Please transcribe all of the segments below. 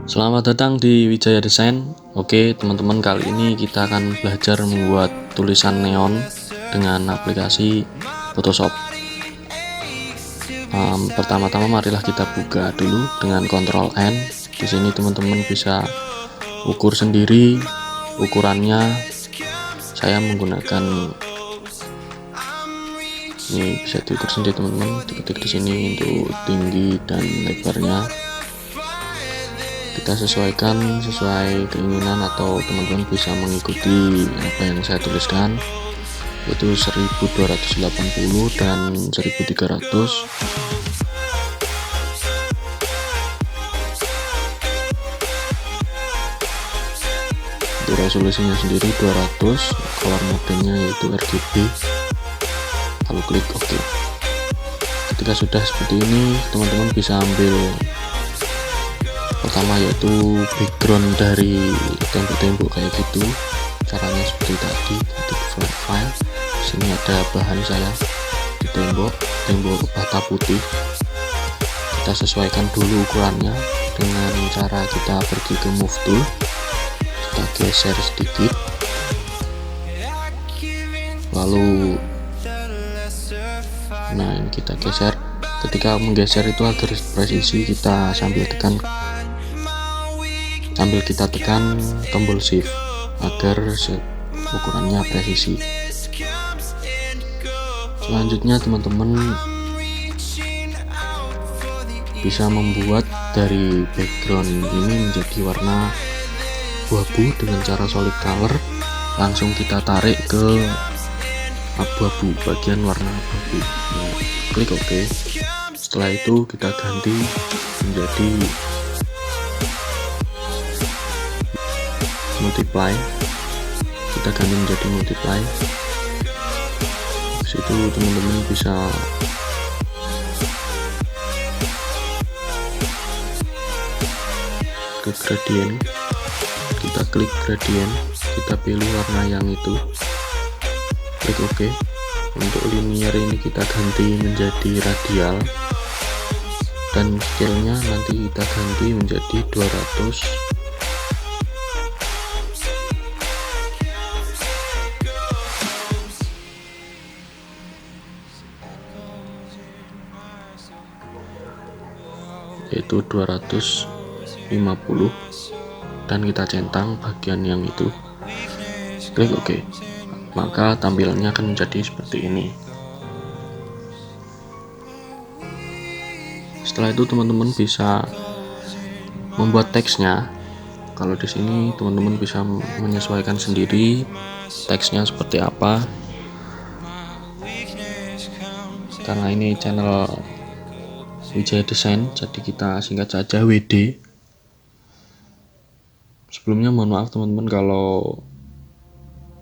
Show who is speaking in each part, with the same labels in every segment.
Speaker 1: Selamat datang di Wijaya Desain. Oke teman-teman, kali ini kita akan belajar membuat tulisan neon dengan aplikasi Photoshop. Pertama-tama marilah kita buka dulu dengan Ctrl N. Di sini teman-teman bisa ukur sendiri ukurannya. Saya menggunakan ini, bisa diukur sendiri teman-teman. Diketik di sini untuk tinggi dan lebarnya. Kita sesuaikan sesuai keinginan, atau teman-teman bisa mengikuti apa yang saya tuliskan, yaitu 1280 dan 1300. Untuk resolusinya sendiri 200, color modenya yaitu RGB, lalu klik OK. Ketika sudah seperti ini, teman-teman bisa ambil pertama yaitu background dari tembok-tembok kayak gitu. Caranya seperti tadi, ketik file. Di sini ada bahan saya di tembok bata putih. Kita sesuaikan dulu ukurannya dengan cara kita pergi ke move tool, kita geser sedikit, lalu ini kita geser. Ketika menggeser itu agar presisi, kita sambil kita tekan tombol shift agar ukurannya presisi. Selanjutnya teman-teman bisa membuat dari background ini menjadi warna abu-abu dengan cara solid color. Langsung kita tarik ke abu-abu, bagian warna abu-abu. Klik OK. Setelah itu kita ganti menjadi multiply. Kita ganti menjadi multiply. Situ teman-teman bisa ke gradient. Kita klik gradient, kita pilih warna yang itu, klik OK. Untuk linear ini kita ganti menjadi radial, dan scale-nya nanti kita ganti menjadi 200. Yaitu 250, dan kita centang bagian yang itu, klik OK. Maka tampilannya akan menjadi seperti ini. Setelah itu teman-teman bisa membuat teksnya. Kalau di sini teman-teman bisa menyesuaikan sendiri teksnya seperti apa. Karena ini channel Wijaya Desain, jadi kita singkat saja WD. Sebelumnya mohon maaf teman-teman kalau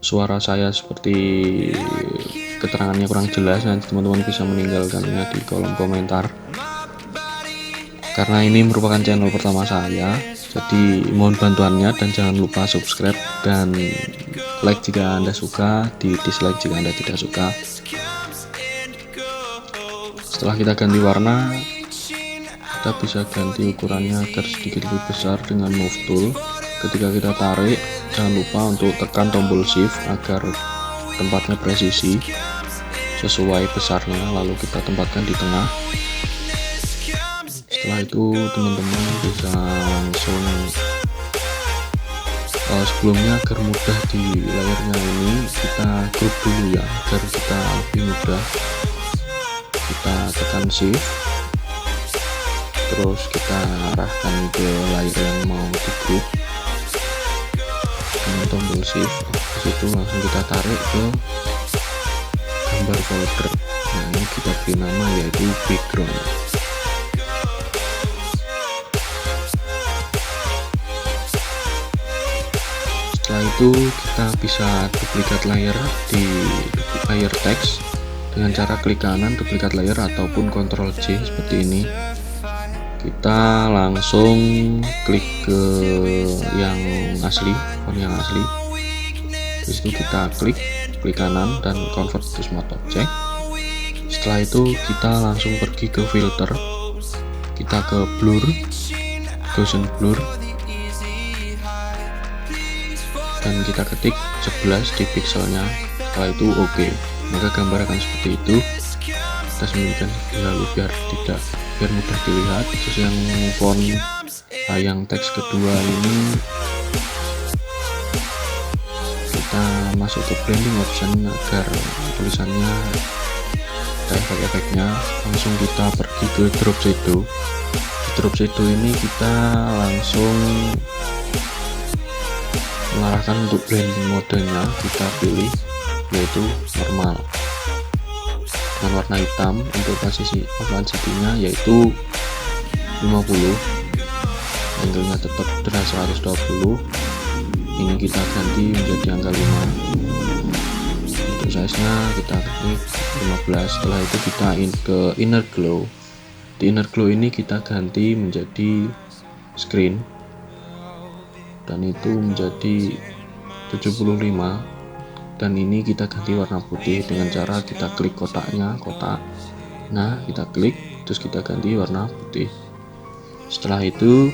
Speaker 1: suara saya seperti keterangannya kurang jelas. Nanti teman-teman bisa meninggalkannya di kolom komentar, karena ini merupakan channel pertama saya. Jadi mohon bantuannya, dan jangan lupa subscribe dan like jika Anda suka, di dislike jika Anda tidak suka. Setelah kita ganti warna, kita bisa ganti ukurannya agar sedikit lebih besar dengan move tool. Ketika kita tarik, jangan lupa untuk tekan tombol shift agar tempatnya presisi sesuai besarnya, lalu kita tempatkan di tengah. Setelah itu teman-teman bisa langsung sebelumnya agar mudah di layarnya ini, kita group dulu ya, agar kita lebih mudah. Kita tekan shift, terus kita arahkan ke layar yang mau di group dengan tombol shift. Disitu langsung kita tarik ke gambar folder. Nah, ini kita beri nama yaitu background. Setelah itu kita bisa duplikat layer di layer teks dengan cara klik kanan duplikat layer ataupun Ctrl J seperti ini. Kita langsung klik ke yang asli, font yang asli. Disitu kita klik kanan dan convert to smart object. Setelah itu kita langsung pergi ke filter, kita ke blur, Gaussian blur, dan kita ketik 11 di pixelnya. Setelah itu oke, maka gambar akan seperti itu. Kita sembunyikan lalu biar mudah dilihat. Terus yang font yang teks kedua ini kita masuk ke blending option agar tulisannya ada efek-efeknya. Langsung kita pergi ke drop shadow. Di drop shadow ini kita langsung mengarahkan untuk blending modenya, kita pilih yaitu normal dengan warna hitam. Untuk posisi opacity-nya yaitu 50, angle-nya tetap dengan 120. Ini kita ganti menjadi angka 5. Untuk size nya kita klik 15. Setelah itu kita ke inner glow. Di inner glow ini kita ganti menjadi screen dan itu menjadi 75, dan ini kita ganti warna putih dengan cara kita klik kotak. Nah, kita klik terus kita ganti warna putih. Setelah itu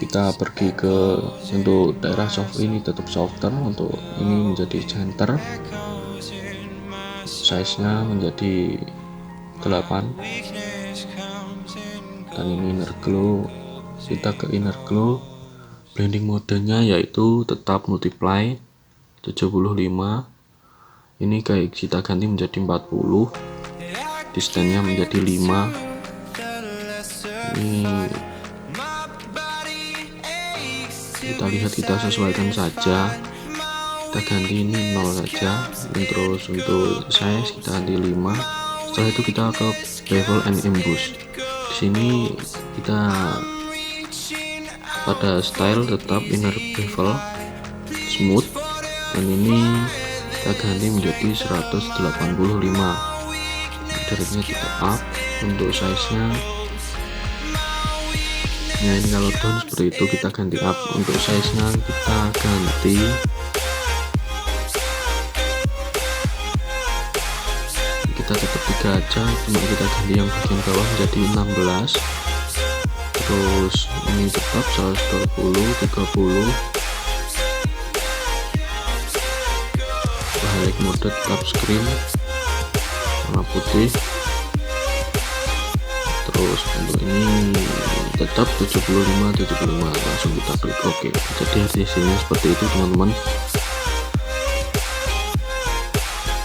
Speaker 1: kita pergi ke untuk daerah soft, ini tetap softer, untuk ini menjadi center, size nya menjadi 8, dan ini inner glow. Kita ke inner glow, blending modenya yaitu tetap multiply 75. Ini kayak kita ganti menjadi 40, distance nya menjadi 5. Ini kita lihat, kita sesuaikan saja, kita ganti ini 0 saja. Terus untuk size kita ganti 5. Setelah itu kita ke bevel and emboss. Di sini kita pada style tetap inner bevel smooth, dan ini kita ganti menjadi 185. Directnya kita up. Untuk size nya ya ini kalau down seperti itu, kita ganti up. Untuk size nya kita ganti tetap 3 aja, cuma kita ganti yang bagian bawah menjadi 16. Terus ini tetap 120, 30. Balik mode tetap screen warna putih. Terus untuk ini tetap 75, langsung kita klik OK. Jadi hasilnya seperti itu teman-teman,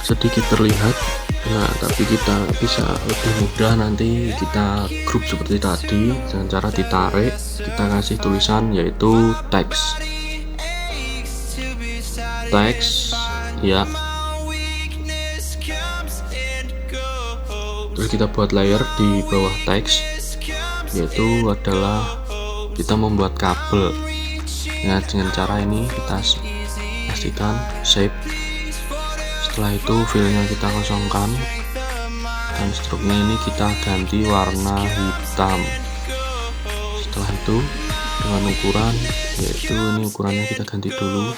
Speaker 1: sedikit terlihat. Nah, tapi kita bisa lebih mudah nanti kita grup seperti tadi dengan cara ditarik, kita kasih tulisan yaitu teks ya. Terus kita buat layer di bawah teks, yaitu adalah kita membuat kabel. Nah, dengan cara ini kita pastikan shape. Setelah itu fillnya kita kosongkan, dan struknya ini kita ganti warna hitam. Setelah itu dengan ukuran, yaitu ini ukurannya kita ganti dulu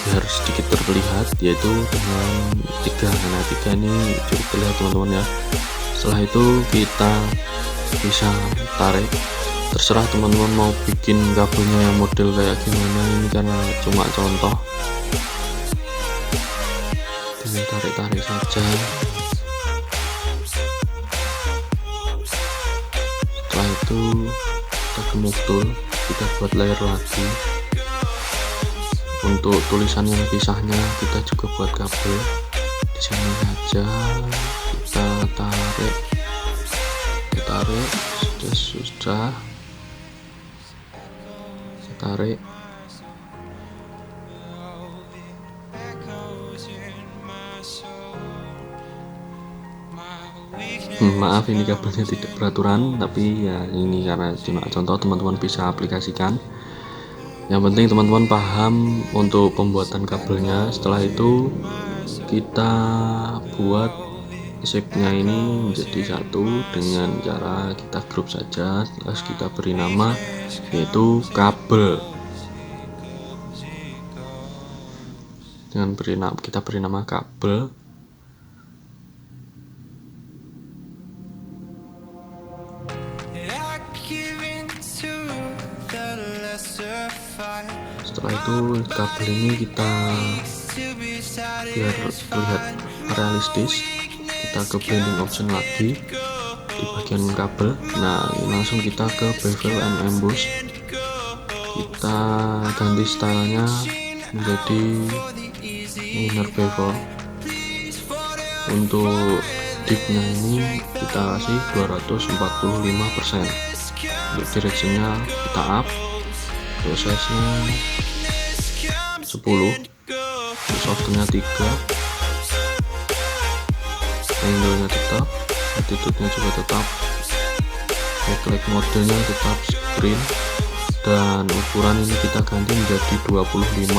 Speaker 1: biar sedikit terlihat, yaitu dengan 3, karena 3 ini cukup terlihat teman-teman ya. Setelah itu kita bisa tarik, terserah teman-teman mau bikin kabelnya yang model kayak gimana, ini karena cuma contoh. Tarik-tarik saja. Setelah itu kita gemuk tool, kita buat layer lagi. Untuk tulisan yang pisahnya kita juga buat kabel. Di sini saja kita tarik, sudah tarik. Maaf ini kabelnya tidak beraturan, tapi ya ini karena cuma contoh, teman-teman bisa aplikasikan. Yang penting teman-teman paham untuk pembuatan kabelnya. Setelah itu kita buat shape-nya ini menjadi satu dengan cara kita grup saja, terus kita beri nama yaitu kabel. Dengan kita beri nama kabel. Setelah itu kabel ini kita biar terlihat realistis, kita ke blending option lagi di bagian kabel. Nah, ini langsung kita ke bevel and emboss, kita ganti stylenya menjadi inner bevel. Untuk dipnya ini kita kasih 245%. Untuk directionnya kita up, untuk size nya 10, untuk softennya 3, angle nya tetap, attitude nya juga tetap, backlight modenya tetap screen, dan ukuran ini kita ganti menjadi 25,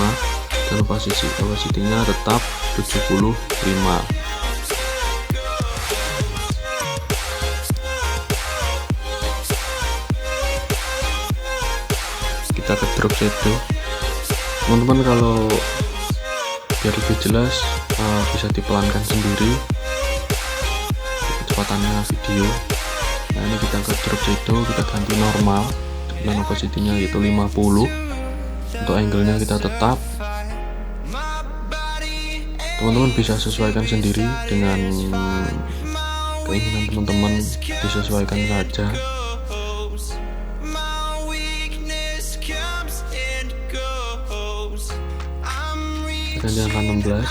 Speaker 1: dan opacity nya tetap 75. Kita ke drop shadow. Teman-teman kalau biar lebih jelas bisa dipelankan sendiri kecepatannya video. Nah, ini kita ke drop shadow, kita ganti normal dan opacity-nya yaitu 50. Untuk angle-nya kita tetap. Teman-teman bisa sesuaikan sendiri dengan keinginan teman-teman, disesuaikan saja. Ganti angka 16,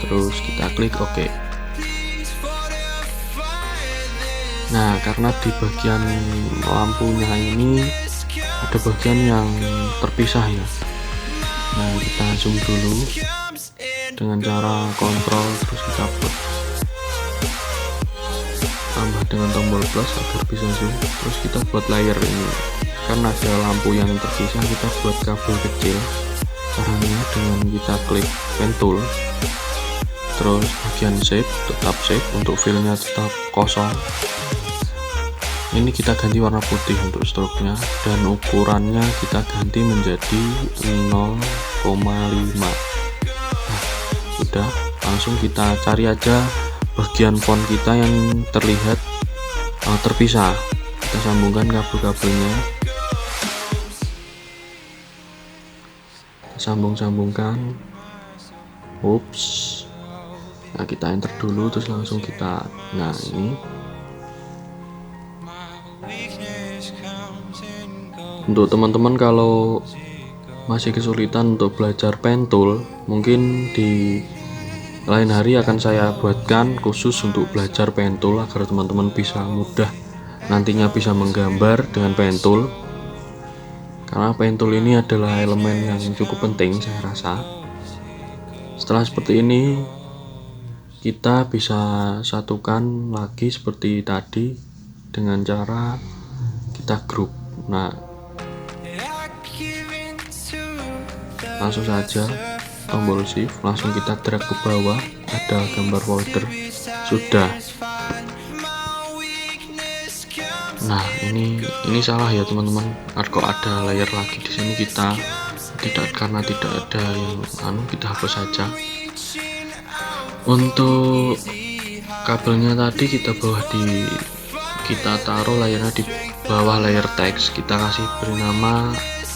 Speaker 1: terus kita klik OK. Nah, karena di bagian lampunya ini ada bagian yang terpisah ya. Nah, kita zoom dulu dengan cara kontrol, terus kita tambah dengan tombol plus agar bisa zoom. Terus kita buat layer ini, karena ada lampu yang terpisah, kita buat kabel kecil. Caranya dengan kita klik pen tool, terus bagian shape tetap shape, untuk fillnya tetap kosong. Ini kita ganti warna putih untuk stroke-nya, dan ukurannya kita ganti menjadi 0,5. Nah, sudah, langsung kita cari aja bagian font kita yang terlihat terpisah. Kita sambungkan kabel-kabelnya, sambungkan. Ups. Nah, kita enter dulu, terus langsung kita, nah ini untuk teman-teman kalau masih kesulitan untuk belajar pen tool, mungkin di lain hari akan saya buatkan khusus untuk belajar pen tool agar teman-teman bisa mudah nantinya bisa menggambar dengan pen tool. Karena pen tool ini adalah elemen yang cukup penting saya rasa. Setelah seperti ini, kita bisa satukan lagi seperti tadi dengan cara kita group. Nah, langsung saja tombol shift, langsung kita drag ke bawah, ada gambar folder. Sudah. Nah, ini salah ya teman-teman. Kok ada layer lagi di sini, kita karena tidak ada yang kita hapus saja. Untuk kabelnya tadi kita taruh layarnya di bawah layer teks. Kita kasih beri nama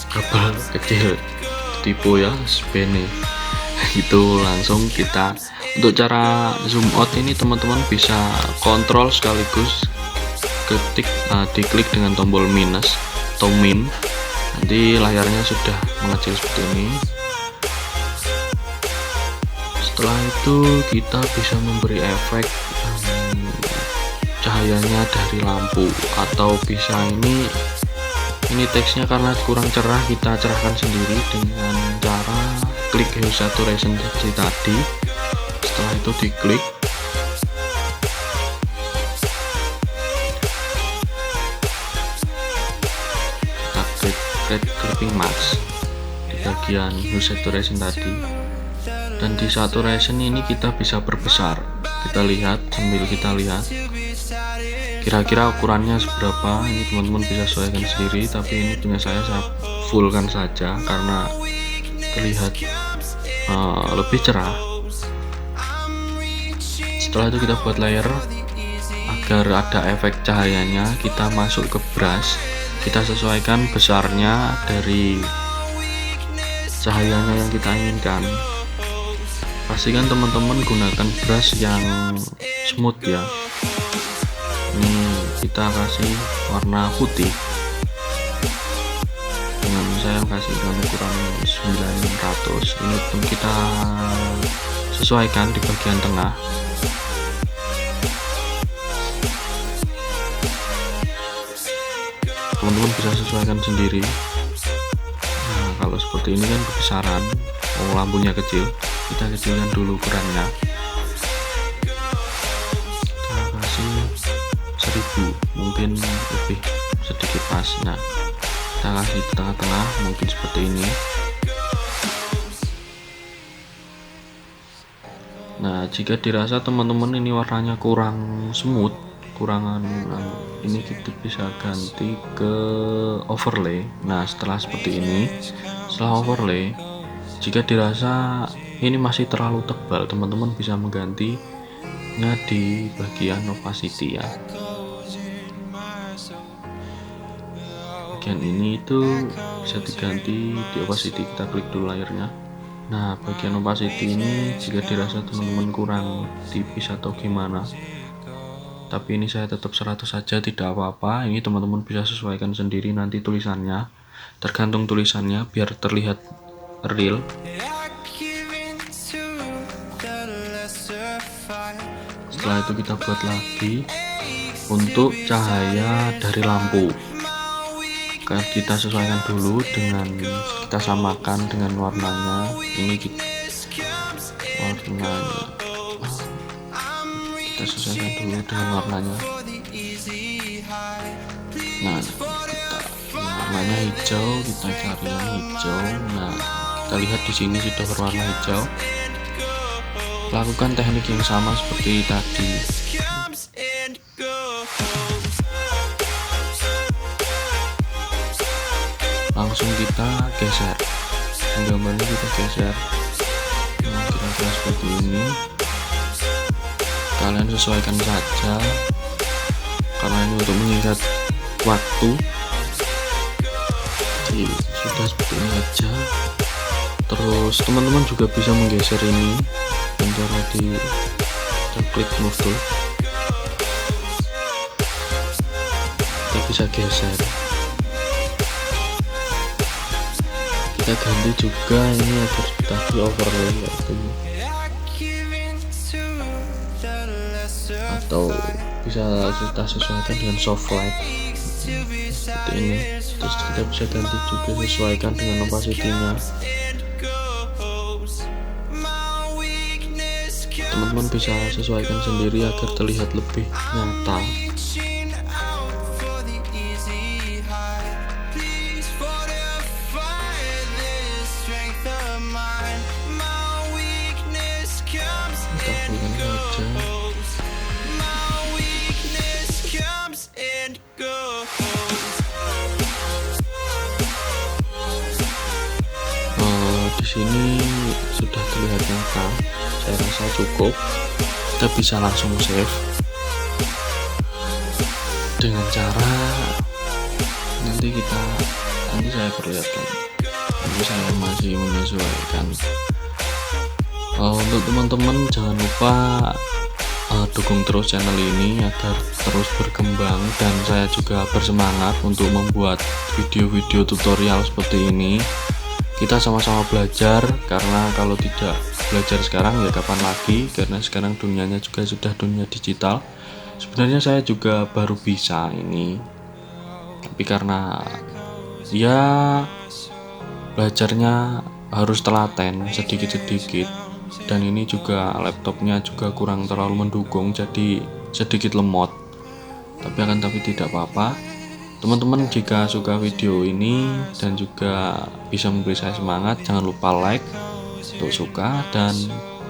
Speaker 1: kabel kecil tipe ya, spene. Itu langsung kita, untuk cara zoom out ini teman-teman bisa kontrol sekaligus diklik dengan tombol minus atau min, nanti layarnya sudah mengecil seperti ini. Setelah itu kita bisa memberi efek cahayanya dari lampu, atau bisa ini teksnya karena kurang cerah, kita cerahkan sendiri dengan cara klik hue saturation seperti tadi. Setelah itu diklik, clipping mask di bagian hue saturation tadi, dan di saturation ini kita bisa perbesar. Kita lihat sambil kita lihat kira-kira ukurannya seberapa. Ini teman-teman bisa sesuaikan sendiri, tapi ini punya saya fullkan saja karena terlihat lebih cerah. Setelah itu kita buat layer agar ada efek cahayanya. Kita masuk ke brush, kita sesuaikan besarnya dari cahayanya yang kita inginkan. Pastikan teman-teman gunakan brush yang smooth ya. Ini kita kasih warna putih dengan saya kasih dengan ukuran 900. Ini pun kita sesuaikan di bagian tengah. Teman-teman bisa sesuaikan sendiri. Nah, kalau seperti ini kan kebesaran, lampunya kecil, kita kecilkan dulu ukurannya. Kita kasih 1000, mungkin lebih sedikit pas. Nah, kita kasih di tengah-tengah, mungkin seperti ini. Nah, jika dirasa teman-teman ini warnanya kurang smooth, kurangan ini, kita bisa ganti ke overlay. Nah, setelah seperti ini, setelah overlay, jika dirasa ini masih terlalu tebal, teman-teman bisa menggantinya di bagian opacity ya. Bagian ini itu bisa diganti di opacity, kita klik dulu layarnya. Nah, bagian opacity ini jika dirasa teman-teman kurang tipis atau gimana, tapi ini saya tetap 100 saja, tidak apa-apa. Ini teman-teman bisa sesuaikan sendiri nanti tulisannya, tergantung tulisannya biar terlihat real. Setelah itu kita buat lagi untuk cahaya dari lampu. Kita sesuaikan dulu dengan, kita samakan dengan warnanya. Ini warnanya kita sesuaikan dulu dengan warnanya. Nah, warnanya hijau, kita cari yang hijau. Nah, kita lihat di sini sudah berwarna hijau. Lakukan teknik yang sama seperti tadi. Langsung kita geser, gambarnya kita geser. Nah, kira-kira seperti ini. Kalian sesuaikan saja, karena ini untuk menyingkat waktu. Jadi sudah seperti ini aja. Terus teman-teman juga bisa menggeser ini dengan cara kita klik move tool. Kita bisa geser. Kita ganti juga ini agar tadi overlay atau bisa kita sesuaikan dengan soft light seperti ini. Terus kita bisa ganti juga sesuaikan dengan opacity-nya. Teman-teman bisa sesuaikan sendiri agar terlihat lebih nyata. Kita bukan saja. Di sini sudah terlihat nyata. Saya rasa cukup. Kita bisa langsung save dengan cara nanti saya perlihatkan. Ini saya masih menyesuaikan. Untuk teman-teman jangan lupa dukung terus channel ini agar terus berkembang, dan saya juga bersemangat untuk membuat video-video tutorial seperti ini. Kita sama-sama belajar, karena kalau tidak belajar sekarang ya kapan lagi, karena sekarang dunianya juga sudah dunia digital. Sebenarnya saya juga baru bisa ini, tapi karena ya belajarnya harus telaten sedikit-sedikit, dan ini juga laptopnya juga kurang terlalu mendukung, jadi sedikit lemot. Tapi tidak apa-apa. Teman-teman jika suka video ini dan juga bisa memberi saya semangat, jangan lupa like untuk suka dan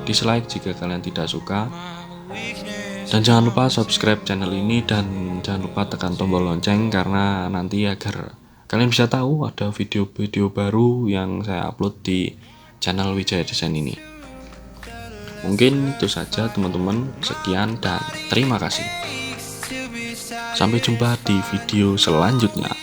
Speaker 1: dislike jika kalian tidak suka. Dan jangan lupa subscribe channel ini, dan jangan lupa tekan tombol lonceng, karena nanti agar kalian bisa tahu ada video-video baru yang saya upload di channel Wijaya Desain ini. Mungkin itu saja teman-teman, sekian dan terima kasih. Sampai jumpa di video selanjutnya.